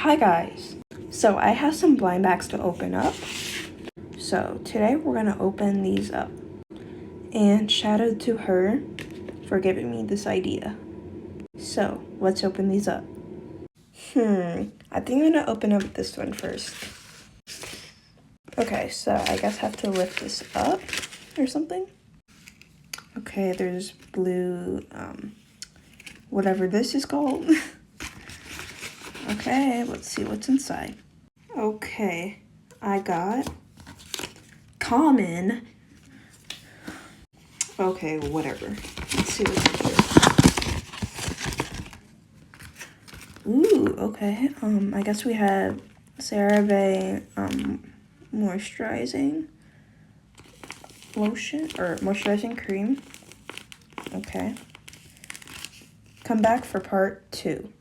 Hi guys! So I have some blind bags to open up. So today we're gonna open these up. And shout out to her for giving me this idea. So let's open these up. I think I'm gonna open up this one first. Okay, so I guess I have to lift this up or something. Okay, there's blue, whatever this is called. Okay, let's see what's inside. Okay, I got common. Okay, whatever. Let's see what's in here. Ooh, okay. I guess we have CeraVe moisturizing lotion or moisturizing cream. Okay. Come back for part 2.